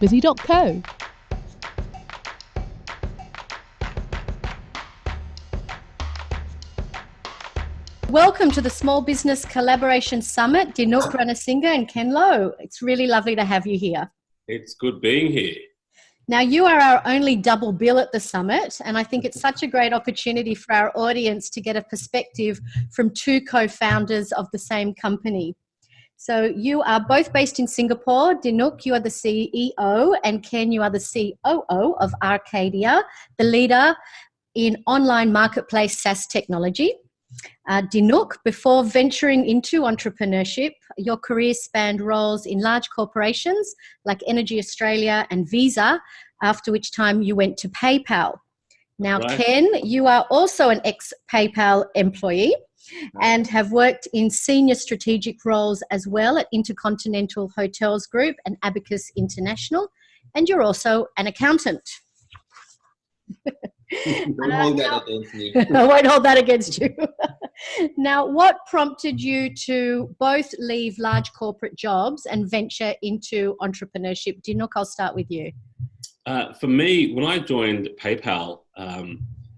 busy.co. Welcome to the Small Business Collaboration Summit, Dinuke Ranasinghe and Ken Low. It's really lovely to have you here. It's good being here. Now, you are our only double bill at the summit, and I think it's such a great opportunity for our audience to get a perspective from two co-founders of the same company. So you are both based in Singapore. Dinuke, you are the CEO, and Ken, you are the COO of Arcadier, the leader in online marketplace SaaS technology. Dinuke, before venturing into entrepreneurship, your career spanned roles in large corporations like EnergyAustralia and Visa, after which time you went to PayPal. Now, right. Ken, you are also an ex-PayPal employee and have worked in senior strategic roles as well at Intercontinental Hotels Group and Abacus International, and you're also an accountant. Don't hold that against me. I won't hold that against you. Now, what prompted you to both leave large corporate jobs and venture into entrepreneurship? Dinuke, I'll start with you. For me, when I joined PayPal,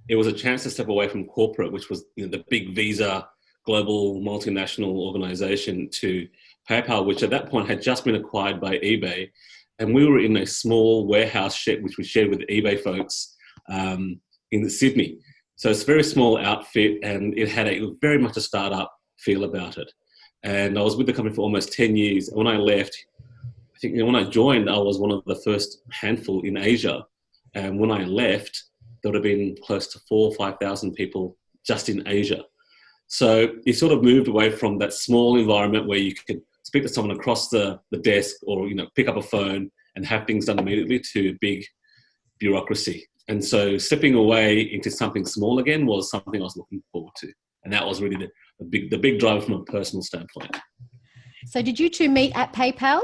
it was a chance to step away from corporate, which was the big Visa global multinational organization, to PayPal, which at that point had just been acquired by eBay. And we were in a small warehouse shed, which we shared with the eBay folks in Sydney. So it's a very small outfit, and it had very much a startup feel about it. And I was with the company for almost 10 years. And when I left, I think when I joined, I was one of the first handful in Asia. And when I left, there would have been close to 4,000 or 5,000 people just in Asia. So it sort of moved away from that small environment where you could speak to someone across the desk or pick up a phone and have things done immediately, to big bureaucracy. And so stepping away into something small again was something I was looking forward to. And that was really the big driver from a personal standpoint. So did you two meet at PayPal?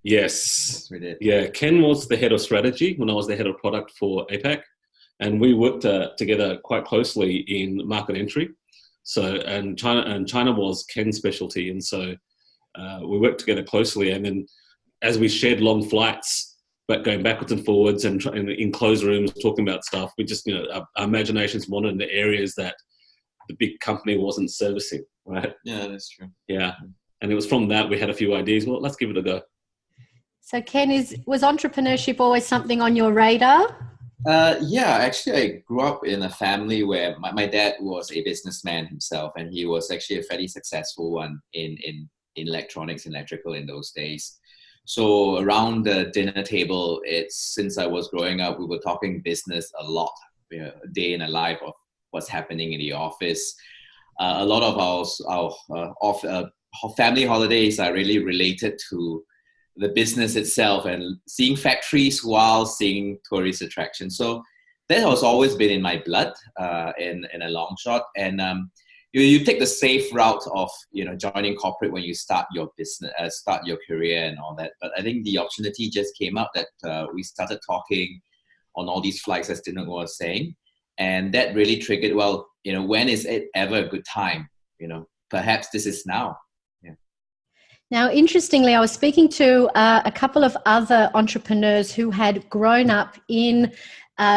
Yes. We did. Yeah, Ken was the head of strategy when I was the head of product for APAC. And we worked together quite closely in market entry. So, and China was Ken's specialty. And so we worked together closely. And then as we shared long flights, but going backwards and forwards and in closed rooms talking about stuff, we just, our imaginations wandered in the areas that the big company wasn't servicing, right? Yeah, that's true. Yeah. And it was from that we had a few ideas. Well, let's give it a go. So Ken, was entrepreneurship always something on your radar? Yeah, actually I grew up in a family where my dad was a businessman himself, and he was actually a fairly successful one in electronics and electrical in those days. So around the dinner table, since I was growing up, we were talking business a lot, a day in a life of what's happening in the office. A lot of our family holidays are really related to the business itself and seeing factories while seeing tourist attractions. So that has always been in my blood in a long shot. And you take the safe route of joining corporate when you start your business, start your career and all that. But I think the opportunity just came up that we started talking on all these flights, as Dinuke was saying, and that really triggered. Well, when is it ever a good time? Perhaps this is now. Yeah. Now, interestingly, I was speaking to a couple of other entrepreneurs who had grown up in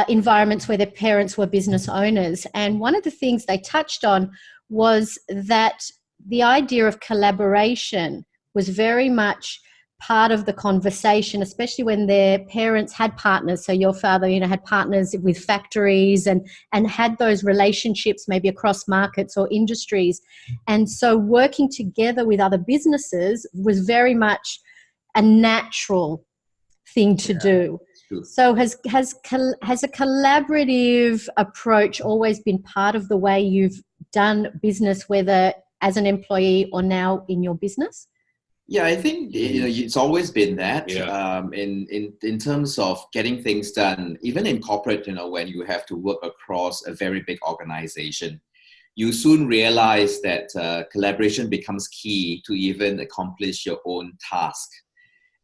environments where their parents were business owners, and one of the things they touched on was that the idea of collaboration was very much part of the conversation, especially when their parents had partners. So your father, had partners with factories and had those relationships maybe across markets or industries. And so working together with other businesses was very much a natural thing to do. So has a collaborative approach always been part of the way you've done business, whether as an employee or now in your business? Yeah, I think it's always been that. Yeah. In terms of getting things done, even in corporate, when you have to work across a very big organization, you soon realize that collaboration becomes key to even accomplish your own task.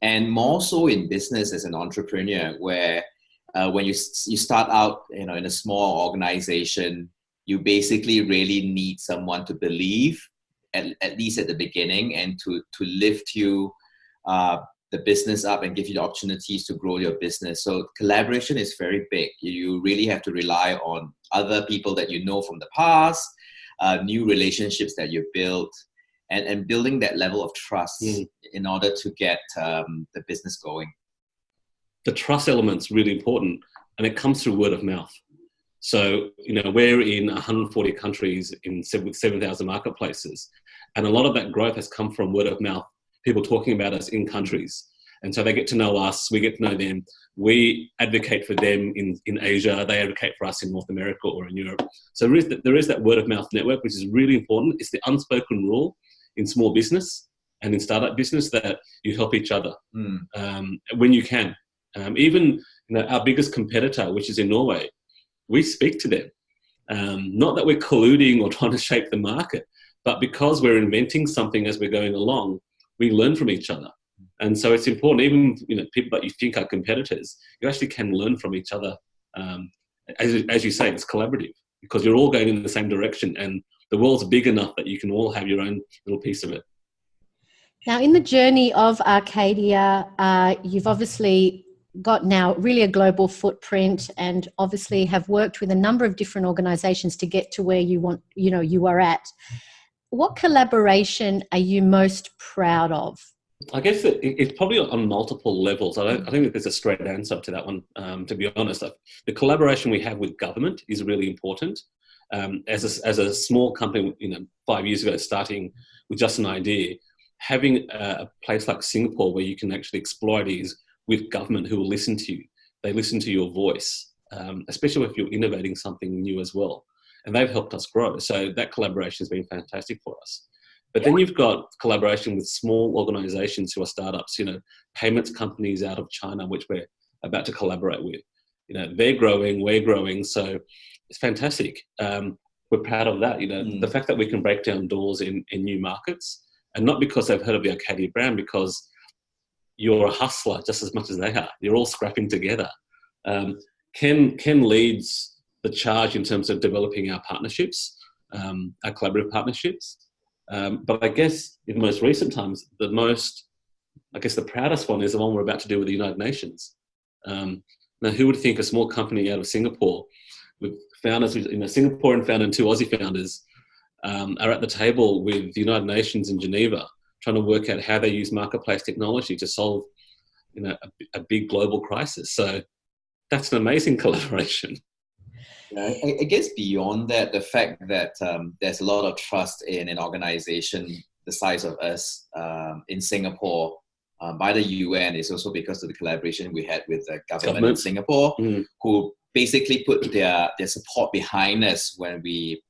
And more so in business as an entrepreneur, where when you start out, in a small organization, you basically really need someone to believe, at least at the beginning, and to lift you the business up and give you the opportunities to grow your business. So collaboration is very big. You really have to rely on other people that you know from the past, new relationships that you've built, and building that level of trust in order to get the business going. The trust element's really important, and it comes through word of mouth. So, we're in 140 countries in 7,000 marketplaces, and a lot of that growth has come from word of mouth, people talking about us in countries. And so they get to know us, we get to know them. We advocate for them in Asia, they advocate for us in North America or in Europe. So there is that word of mouth network, which is really important. It's the unspoken rule in small business and in startup business that you help each other when you can. Even our biggest competitor, which is in Norway, we speak to them. Not that we're colluding or trying to shape the market, but because we're inventing something as we're going along, we learn from each other. And so it's important, even people that you think are competitors, you actually can learn from each other. As you say, it's collaborative because you're all going in the same direction, and the world's big enough that you can all have your own little piece of it. Now, in the journey of Arcadier, you've obviously got now really a global footprint, and obviously have worked with a number of different organizations to get to where you are at. What collaboration are you most proud of? I guess it's probably on multiple levels. I don't think that there's a straight answer to that one, to be honest. The collaboration we have with government is really important. As a small company, 5 years ago, starting with just an idea, having a place like Singapore where you can actually explore ideas with government who will listen to you. They listen to your voice, especially if you're innovating something new as well. And they've helped us grow. So that collaboration has been fantastic for us. But then you've got collaboration with small organizations who are startups, payments companies out of China, which we're about to collaborate with. They're growing, we're growing. So it's fantastic. We're proud of that. The fact that we can break down doors in new markets, and not because they've heard of the Arcadier brand, because you're a hustler just as much as they are. You're all scrapping together. Ken leads the charge in terms of developing our partnerships, our collaborative partnerships. But I guess in the most recent times, the proudest one is the one we're about to do with the United Nations. Now, who would think a small company out of Singapore with founders, Singaporean founder and 2 Aussie founders, are at the table with the United Nations in Geneva, trying to work out how they use marketplace technology to solve, a big global crisis. So that's an amazing collaboration. I guess beyond that, the fact that there's a lot of trust in an organization the size of us in Singapore by the UN is also because of the collaboration we had with the government in Singapore, who basically put their support behind us when we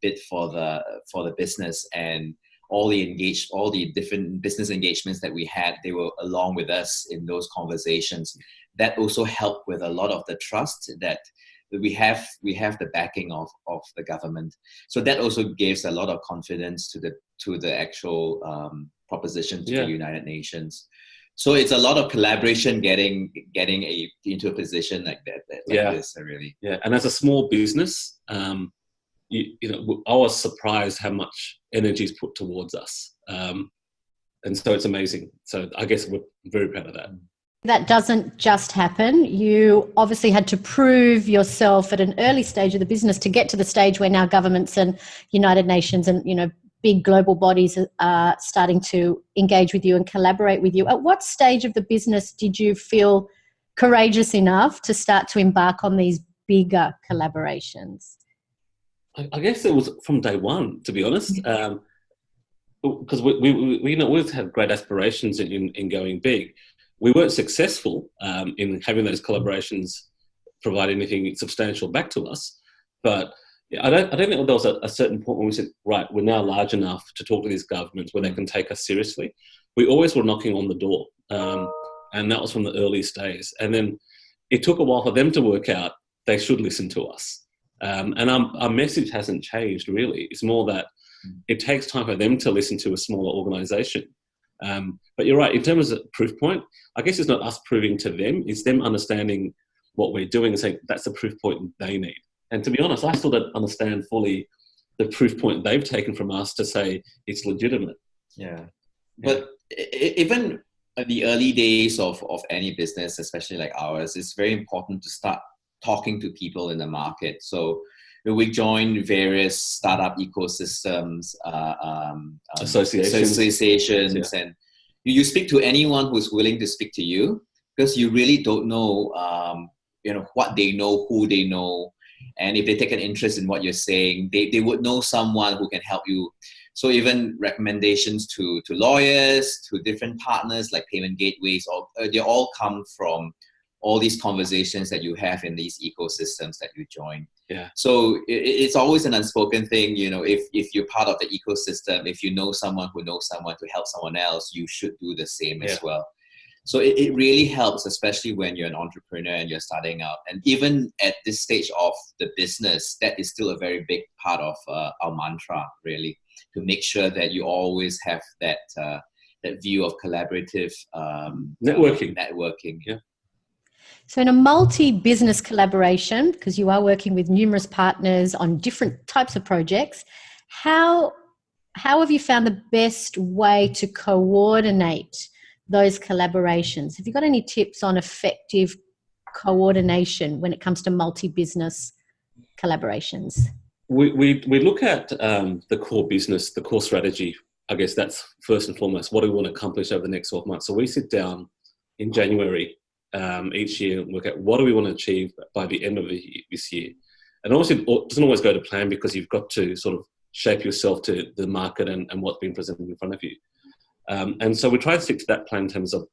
bid for the business, and all the different business engagements that we had, they were along with us in those conversations. That also helped with a lot of the trust that we have the backing of the government. So that also gives a lot of confidence to the actual proposition to the United Nations. So it's a lot of collaboration getting into a position like this, really. Yeah, and as a small business, I was surprised how much energy is put towards us. And so it's amazing. So I guess we're very proud of that. That doesn't just happen. You obviously had to prove yourself at an early stage of the business to get to the stage where now governments and United Nations and, big global bodies are starting to engage with you and collaborate with you. At what stage of the business did you feel courageous enough to start to embark on these bigger collaborations? I guess it was from day one, to be honest, because we always had great aspirations in going big. We weren't successful in having those collaborations provide anything substantial back to us, but I don't think there was a certain point when we said, right, we're now large enough to talk to these governments where they can take us seriously. We always were knocking on the door, and that was from the earliest days. And then it took a while for them to work out they should listen to us. And our message hasn't changed, really. It's more that it takes time for them to listen to a smaller organisation. But you're right, in terms of proof point, I guess it's not us proving to them, it's them understanding what we're doing and saying that's the proof point they need. And to be honest, I still don't understand fully the proof point they've taken from us to say it's legitimate. Yeah. But even at the early days of any business, especially like ours, it's very important to start talking to people in the market. So we joined various startup ecosystems, associations, and you speak to anyone who's willing to speak to you, because you really don't know, what they know, who they know, and if they take an interest in what you're saying, they would know someone who can help you. So even recommendations to lawyers, to different partners like payment gateways, they all come from all these conversations that you have in these ecosystems that you join. Yeah. So it's always an unspoken thing, if you're part of the ecosystem, if you know someone who knows someone to help someone else, you should do the same as well. So it really helps, especially when you're an entrepreneur and you're starting out. And even at this stage of the business, that is still a very big part of our mantra, really, to make sure that you always have that view of collaborative networking. Yeah. So in a multi-business collaboration, because you are working with numerous partners on different types of projects, how have you found the best way to coordinate those collaborations? Have you got any tips on effective coordination when it comes to multi-business collaborations? We look at the core business, the core strategy. I guess that's first and foremost. What do we want to accomplish over the next 12 months? So we sit down in January each year and look at what do we want to achieve by the end of this year. And obviously it doesn't always go to plan, because you've got to sort of shape yourself to the market and what's being presented in front of you. And so we try to stick to that plan in terms of,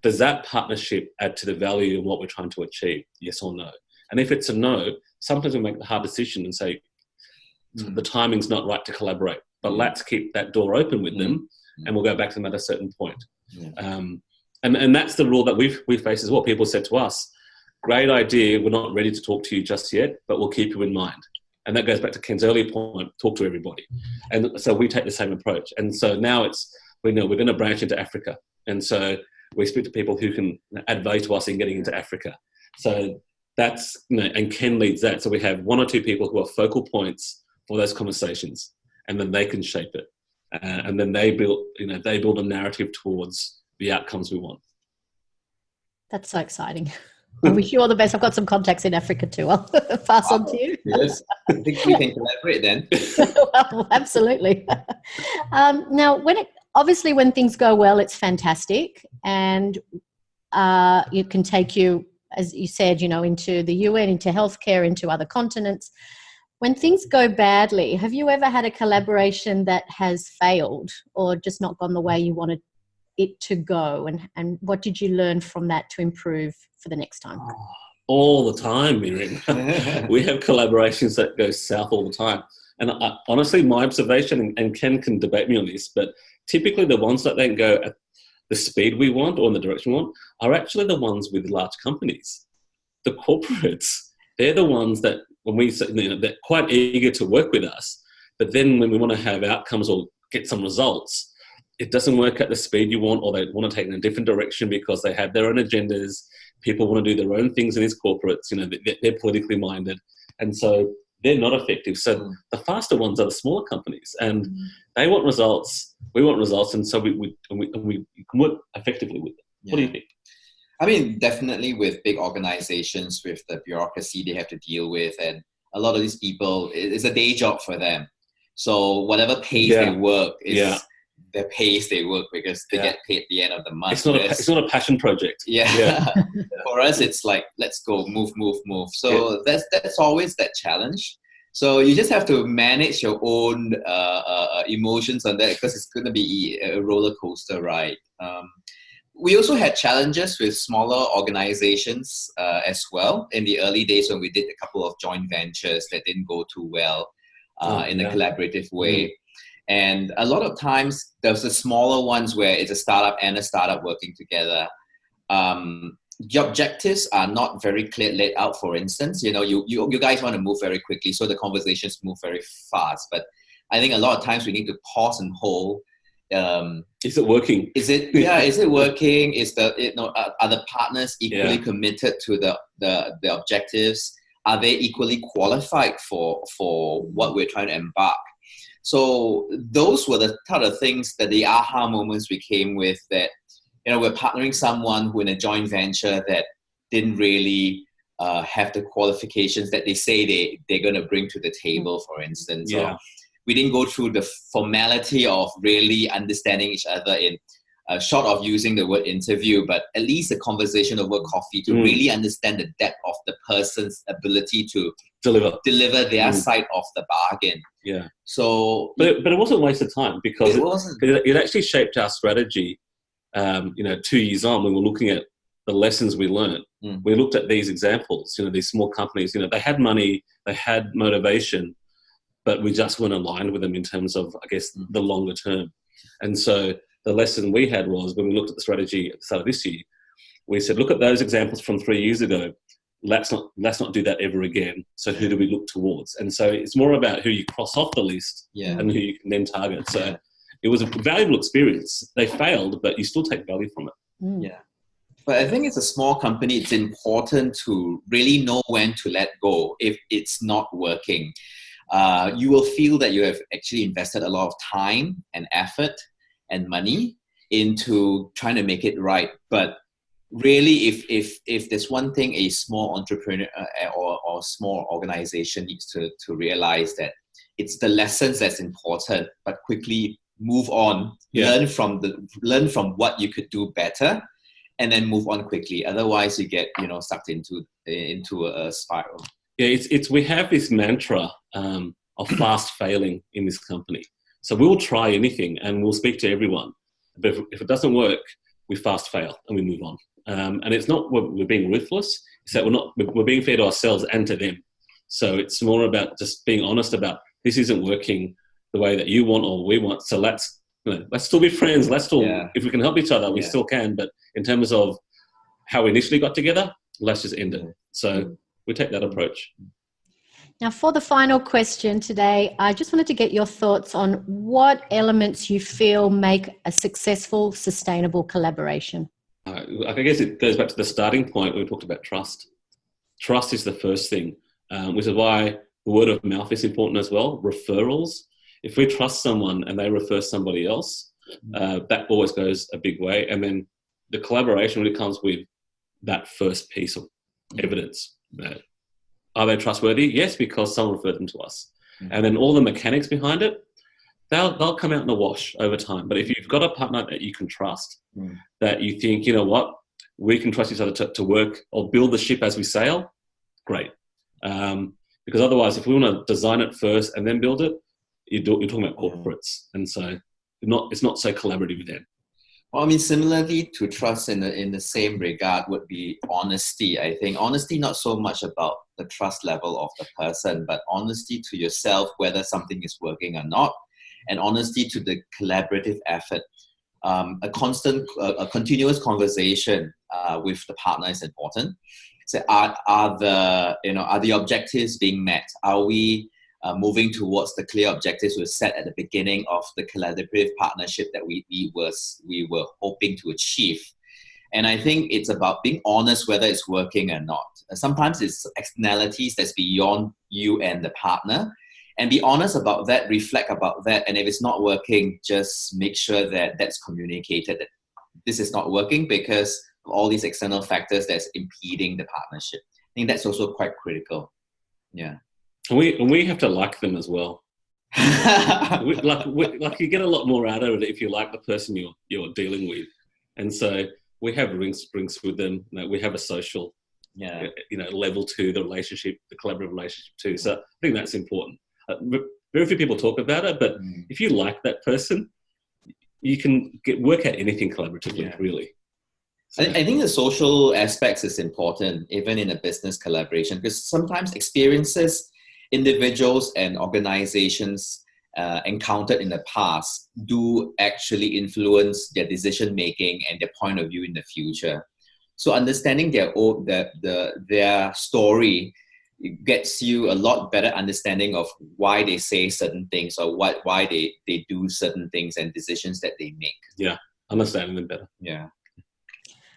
does that partnership add to the value of what we're trying to achieve? Yes or no? And if it's a no, sometimes we make the hard decision and say, the timing's not right to collaborate, but let's keep that door open with them, and we'll go back to them at a certain point. And that's the rule that we face as well. People said to us, great idea, we're not ready to talk to you just yet, but we'll keep you in mind. And that goes back to Ken's earlier point, talk to everybody. And so we take the same approach. And so now we know we're going to branch into Africa. And so we speak to people who can add value to us in getting into Africa. So that's, and Ken leads that. So we have one or two people who are focal points for those conversations, and then they can shape it. And then they build a narrative towards the outcomes we want. That's so exciting. I wish you all the best. I've got some contacts in Africa too. I'll pass on to you. Yes, I think we can collaborate then. Well, absolutely. Now, when things go well, it's fantastic, and it can take you, as you said, into the UN, into healthcare, into other continents. When things go badly, have you ever had a collaboration that has failed or just not gone the way you wanted it to go, and what did you learn from that to improve for the next time? All the time, Miriam. We have collaborations that go south all the time. And honestly, my observation, and Ken can debate me on this, but typically the ones that don't go at the speed we want or in the direction we want are actually the ones with large companies. The corporates, they're the ones that, when we say, they're quite eager to work with us, but then when we want to have outcomes or get some results, it doesn't work at the speed you want, or they want to take in a different direction because they have their own agendas. People want to do their own things in these corporates. They're politically minded. And so they're not effective. So the faster ones are the smaller companies, and they want results. We want results. And so we can work effectively with them. Yeah. What do you think? I mean, definitely with big organizations, with the bureaucracy they have to deal with, and a lot of these people, it's a day job for them. So whatever pace they work is the pace they work, because they get paid at the end of the month. It's not a passion project. For us, it's like, let's go, move. So that's always that challenge. So you just have to manage your own emotions on that, because it's going to be a roller coaster ride. We also had challenges with smaller organizations as well in the early days, when we did a couple of joint ventures that didn't go too well in a collaborative way. And a lot of times there's the smaller ones where it's a startup and a startup working together. The objectives are not very clear laid out. For instance, you guys want to move very quickly, so the conversations move very fast. But I think a lot of times we need to pause and hold. Is it working? Is it working? Are the partners equally committed to the objectives? Are they equally qualified for what we're trying to embark? So those were the kind of things that the aha moments we came with, that we're partnering someone who in a joint venture that didn't really have the qualifications that they say they're going to bring to the table, for instance. Yeah. Or we didn't go through the formality of really understanding each other in short of using the word interview, but at least a conversation over coffee to really understand the depth of the person's ability to deliver their side of the bargain. Yeah. So, but it wasn't a waste of time, because it actually shaped our strategy. 2 years on, when we're looking at the lessons we learned, we looked at these examples, these small companies, they had money, they had motivation, but we just weren't aligned with them in terms of, I guess, the longer term. And so the lesson we had was, when we looked at the strategy at the start of this year, we said, look at those examples from 3 years ago. Let's not do that ever again. So who do we look towards? And so it's more about who you cross off the list and who you can then target. So it was a valuable experience. They failed, but you still take value from it. Yeah. But I think it's a small company. It's important to really know when to let go if it's not working. You will feel that you have actually invested a lot of time and effort and money into trying to make it right. But really, if there's one thing a small entrepreneur or small organization needs to realize, that it's the lessons that's important, but quickly move on, learn from what you could do better, and then move on quickly. Otherwise, you get sucked into a spiral. Yeah, we have this mantra of fast failing in this company. So we'll try anything and we'll speak to everyone, but if it doesn't work, we fast fail and we move on. And it's not we're being ruthless; it's that we're being fair to ourselves and to them. So it's more about just being honest about, this isn't working the way that you want or we want. So let's still be friends. Let's still, if we can help each other, we still can. But in terms of how we initially got together, let's just end it. So we take that approach. Now, for the final question today, I just wanted to get your thoughts on what elements you feel make a successful, sustainable collaboration. I guess it goes back to the starting point where we talked about trust. Trust is the first thing, which is why the word of mouth is important as well. Referrals. If we trust someone and they refer somebody else, that always goes a big way. And then the collaboration really comes with that first piece of evidence. Are they trustworthy? Yes, because someone referred them to us. And then all the mechanics behind it, they'll come out in the wash over time. But if you've got a partner that you can trust, that you think, we can trust each other to work or build the ship as we sail, great. Because otherwise, if we want to design it first and then build it, you're talking about corporates. And so it's not so collaborative then. Well, similarly to trust in the same regard would be honesty. I think honesty, not so much about the trust level of the person, but honesty to yourself, whether something is working or not, and honesty to the collaborative effort. A continuous conversation with the partner is important. So are the objectives being met? Are we moving towards the clear objectives we set at the beginning of the collaborative partnership that we were hoping to achieve? And I think it's about being honest whether it's working or not. Sometimes it's externalities that's beyond you and the partner. And be honest about that, reflect about that. And if it's not working, just make sure that that's communicated, that this is not working because of all these external factors that's impeding the partnership. I think that's also quite critical. Yeah. And we have to like them as well. Like you get a lot more out of it if you like the person you're dealing with. And so we have drinks with them. We have a social, level to the relationship, the collaborative relationship too. So I think that's important. Very few people talk about it, but if you like that person, you can work at anything collaboratively, really. So. I think the social aspects is important, even in a business collaboration, because sometimes experiences individuals and organizations encountered in the past do actually influence their decision making and their point of view in the future. So understanding their story gets you a lot better understanding of why they say certain things or why they do certain things and decisions that they make. Yeah, understanding them better. Yeah.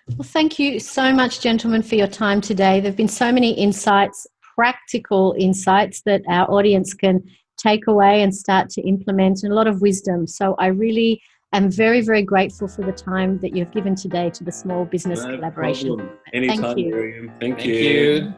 Well, thank you so much, gentlemen, for your time today. There have been so many insights, practical insights that our audience can take away and start to implement, and a lot of wisdom. So I really am very, very grateful for the time that you've given today to the Small Business No Collaboration. problem. Anytime, Thank you. Miriam. Thank Thank you.